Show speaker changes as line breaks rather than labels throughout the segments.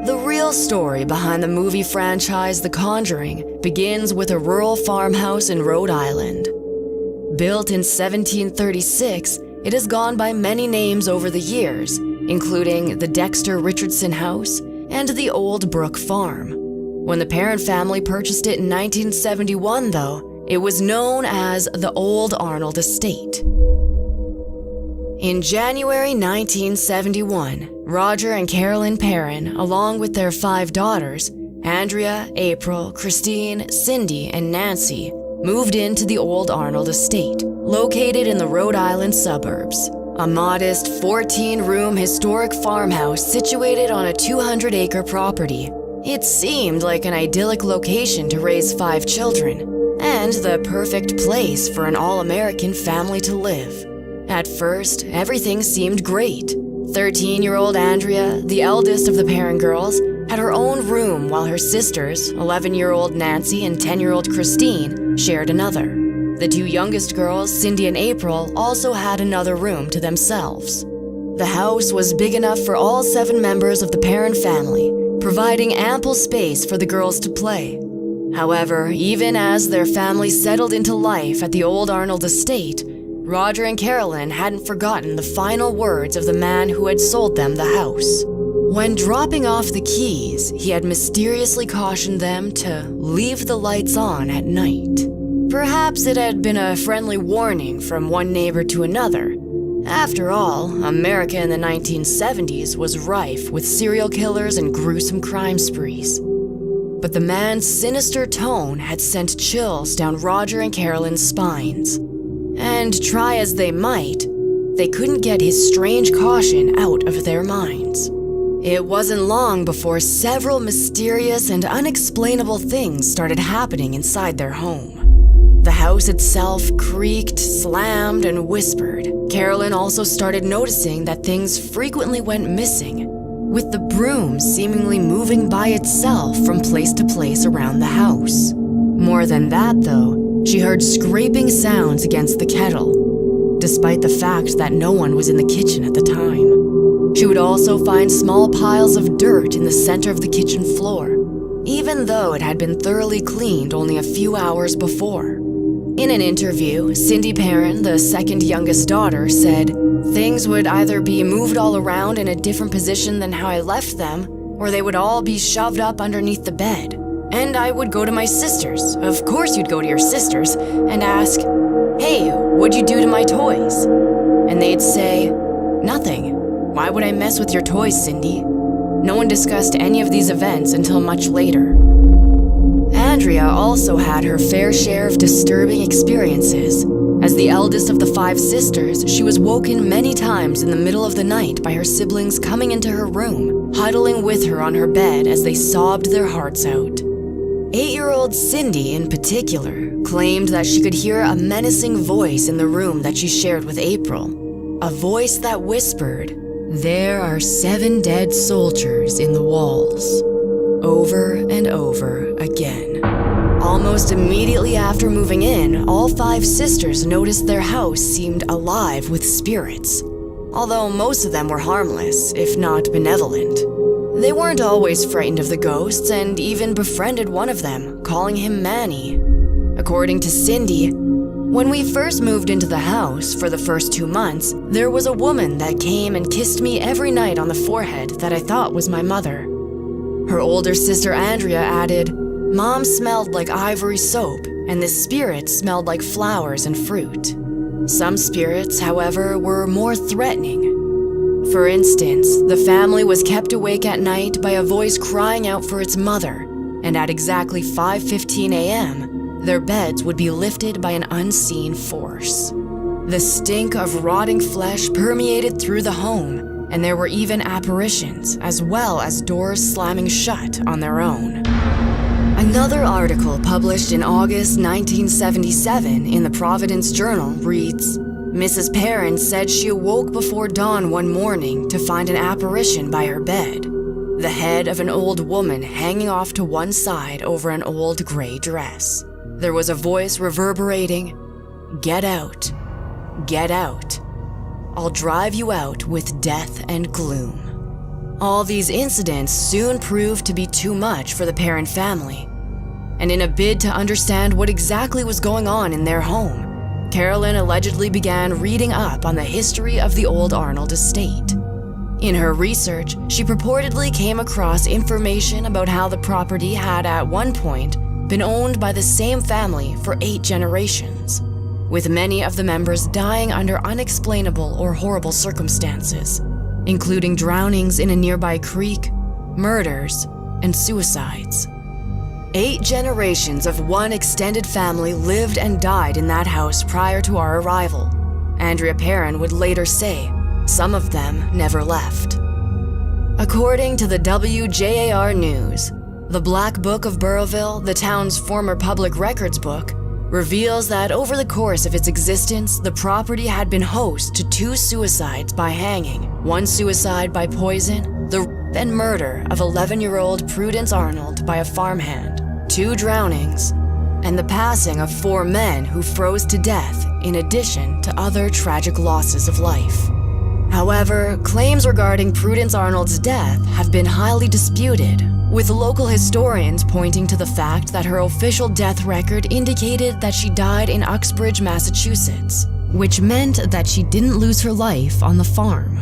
The real story behind the movie franchise The Conjuring begins with a rural farmhouse in Rhode Island. Built in 1736, it has gone by many names over the years, including the Dexter Richardson House and the Old Brook Farm. When the parent family purchased it in 1971, though, it was known as the Old Arnold Estate. In January 1971, Roger and Carolyn Perrin, along with their 5 daughters, Andrea, April, Christine, Cindy, and Nancy, moved into the Old Arnold Estate, located in the Rhode Island suburbs. A modest 14-room historic farmhouse situated on a 200-acre property. It seemed like an idyllic location to raise 5 children, and the perfect place for an all-American family to live. At first, everything seemed great. 13-year-old Andrea, the eldest of the Perrin girls, had her own room while her sisters, 11-year-old Nancy and 10-year-old Christine, shared another. The 2 youngest girls, Cindy and April, also had another room to themselves. The house was big enough for all 7 members of the Perrin family, providing ample space for the girls to play. However, even as their family settled into life at the Old Arnold Estate, Roger and Carolyn hadn't forgotten the final words of the man who had sold them the house. When dropping off the keys, he had mysteriously cautioned them to leave the lights on at night. Perhaps it had been a friendly warning from one neighbor to another. After all, America in the 1970s was rife with serial killers and gruesome crime sprees. But the man's sinister tone had sent chills down Roger and Carolyn's spines. And try as they might, they couldn't get his strange caution out of their minds. It wasn't long before several mysterious and unexplainable things started happening inside their home. The house itself creaked, slammed, and whispered. Carolyn also started noticing that things frequently went missing, with the broom seemingly moving by itself from place to place around the house. More than that, though, she heard scraping sounds against the kettle, despite the fact that no one was in the kitchen at the time. She would also find small piles of dirt in the center of the kitchen floor, even though it had been thoroughly cleaned only a few hours before. In an interview, Cindy Perrin, the second youngest daughter, said, "Things would either be moved all around in a different position than how I left them, or they would all be shoved up underneath the bed. And I would go to my sisters, of course you'd go to your sisters, and ask, 'Hey, what'd you do to my toys?' And they'd say, 'Nothing. Why would I mess with your toys, Cindy?' No one discussed any of these events until much later." Andrea also had her fair share of disturbing experiences. As the eldest of the 5 sisters, she was woken many times in the middle of the night by her siblings coming into her room, huddling with her on her bed as they sobbed their hearts out. 8-year-old Cindy, in particular, claimed that she could hear a menacing voice in the room that she shared with April. A voice that whispered, "There are 7 dead soldiers in the walls," over and over again. Almost immediately after moving in, all 5 sisters noticed their house seemed alive with spirits, although most of them were harmless, if not benevolent. They weren't always frightened of the ghosts and even befriended one of them, calling him Manny. According to Cindy, when we first moved into the house for the first 2 months, there was a woman that came and kissed me every night on the forehead that I thought was my mother. Her older sister Andrea added, "Mom smelled like ivory soap, and the spirits smelled like flowers and fruit." Some spirits, however, were more threatening. For instance, the family was kept awake at night by a voice crying out for its mother, and at exactly 5:15 a.m., their beds would be lifted by an unseen force. The stink of rotting flesh permeated through the home, and there were even apparitions, as well as doors slamming shut on their own. Another article published in August 1977 in the Providence Journal reads, "Mrs. Perrin said she awoke before dawn one morning to find an apparition by her bed, the head of an old woman hanging off to one side over an old gray dress. There was a voice reverberating, 'Get out, get out. I'll drive you out with death and gloom.'" All these incidents soon proved to be too much for the Perrin family, and in a bid to understand what exactly was going on in their home, Carolyn allegedly began reading up on the history of the old Arnold estate. In her research, she purportedly came across information about how the property had at one point been owned by the same family for 8 generations, with many of the members dying under unexplainable or horrible circumstances, including drownings in a nearby creek, murders, and suicides. 8 generations of one extended family lived and died in that house prior to our arrival. Andrea Perrin would later say, some of them never left. According to the WJAR News, the Black Book of Burrillville, the town's former public records book, reveals that over the course of its existence, the property had been host to 2 suicides by hanging, 1 suicide by poison, the rape and murder of 11-year-old Prudence Arnold by a farmhand, 2 drownings, and the passing of 4 men who froze to death in addition to other tragic losses of life. However, claims regarding Prudence Arnold's death have been highly disputed, with local historians pointing to the fact that her official death record indicated that she died in Uxbridge, Massachusetts, which meant that she didn't lose her life on the farm.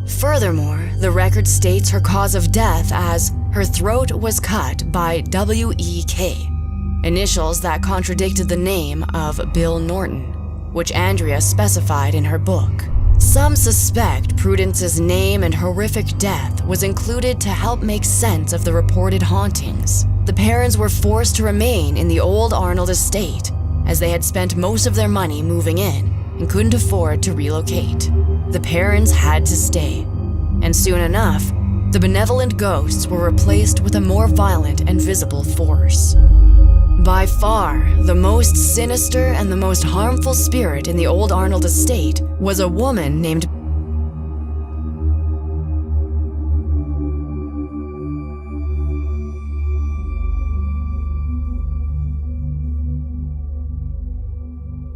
Furthermore, the record states her cause of death as her throat was cut by W.E.K., initials that contradicted the name of Bill Norton, which Andrea specified in her book. Some suspect Prudence's name and horrific death was included to help make sense of the reported hauntings. The Perrins were forced to remain in the old Arnold estate, as they had spent most of their money moving in and couldn't afford to relocate. The Perrins had to stay, and soon enough, the benevolent ghosts were replaced with a more violent and visible force. By far, the most sinister and the most harmful spirit in the old Arnold estate was a woman named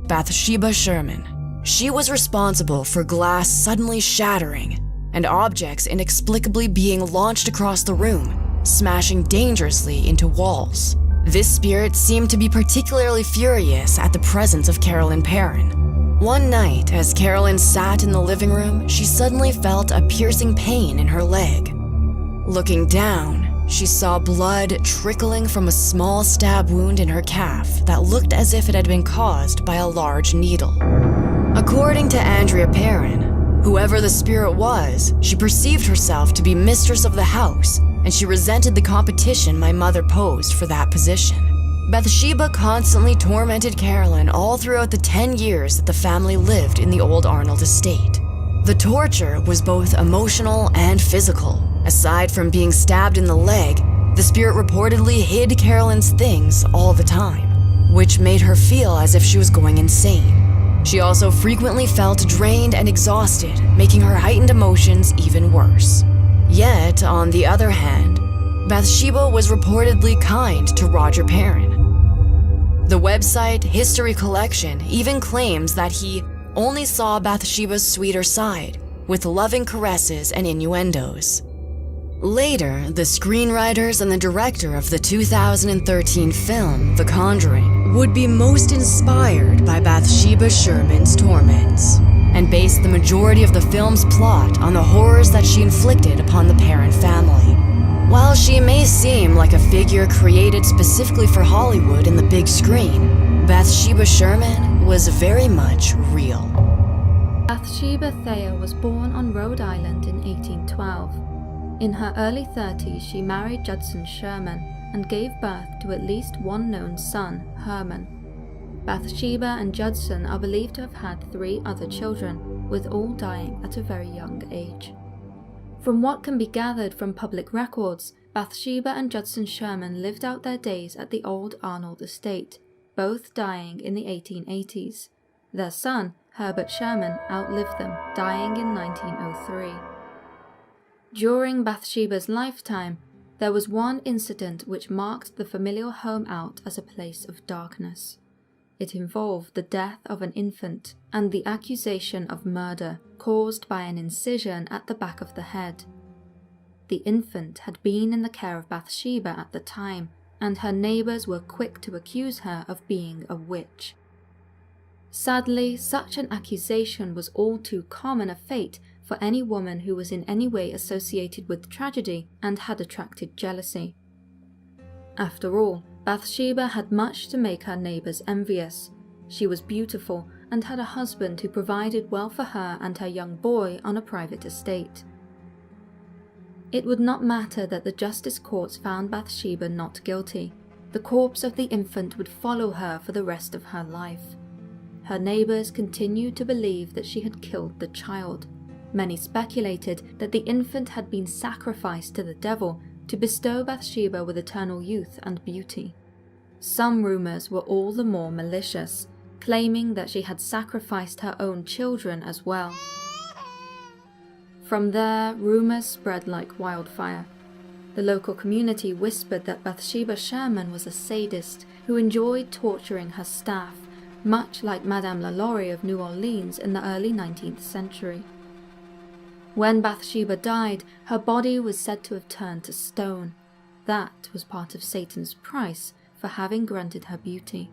Bathsheba Sherman. She was responsible for glass suddenly shattering and objects inexplicably being launched across the room, smashing dangerously into walls. This spirit seemed to be particularly furious at the presence of Carolyn Perrin. One night, as Carolyn sat in the living room, she suddenly felt a piercing pain in her leg. Looking down, she saw blood trickling from a small stab wound in her calf that looked as if it had been caused by a large needle. According to Andrea Perrin, whoever the spirit was, she perceived herself to be mistress of the house, and she resented the competition my mother posed for that position. Bathsheba constantly tormented Carolyn all throughout the 10 years that the family lived in the old Arnold estate. The torture was both emotional and physical. Aside from being stabbed in the leg, the spirit reportedly hid Carolyn's things all the time, which made her feel as if she was going insane. She also frequently felt drained and exhausted, making her heightened emotions even worse. Yet, on the other hand, Bathsheba was reportedly kind to Roger Perrin. The website History Collection even claims that he only saw Bathsheba's sweeter side, with loving caresses and innuendos. Later, the screenwriters and the director of the 2013 film, The Conjuring, would be most inspired by Bathsheba Sherman's torments, and based the majority of the film's plot on the horrors that she inflicted upon the Perrin family. While she may seem like a figure created specifically for Hollywood and the big screen, Bathsheba Sherman was very much real.
Bathsheba Thayer was born on Rhode Island in 1812. In her early 30s, she married Judson Sherman and gave birth to at least one known son, Herman. Bathsheba and Judson are believed to have had 3 other children, with all dying at a very young age. From what can be gathered from public records, Bathsheba and Judson Sherman lived out their days at the old Arnold estate, both dying in the 1880s. Their son, Herbert Sherman, outlived them, dying in 1903. During Bathsheba's lifetime, there was one incident which marked the familial home out as a place of darkness. It involved the death of an infant and the accusation of murder caused by an incision at the back of the head. The infant had been in the care of Bathsheba at the time, and her neighbors were quick to accuse her of being a witch. Sadly, such an accusation was all too common a fate for any woman who was in any way associated with tragedy and had attracted jealousy. After all, Bathsheba had much to make her neighbors envious. She was beautiful and had a husband who provided well for her and her young boy on a private estate. It would not matter that the justice courts found Bathsheba not guilty. The corpse of the infant would follow her for the rest of her life. Her neighbors continued to believe that she had killed the child. Many speculated that the infant had been sacrificed to the devil to bestow Bathsheba with eternal youth and beauty. Some rumors were all the more malicious, claiming that she had sacrificed her own children as well. From there, rumors spread like wildfire. The local community whispered that Bathsheba Sherman was a sadist who enjoyed torturing her staff, much like Madame LaLaurie of New Orleans in the early 19th century. When Bathsheba died, her body was said to have turned to stone. That was part of Satan's price for having granted her beauty.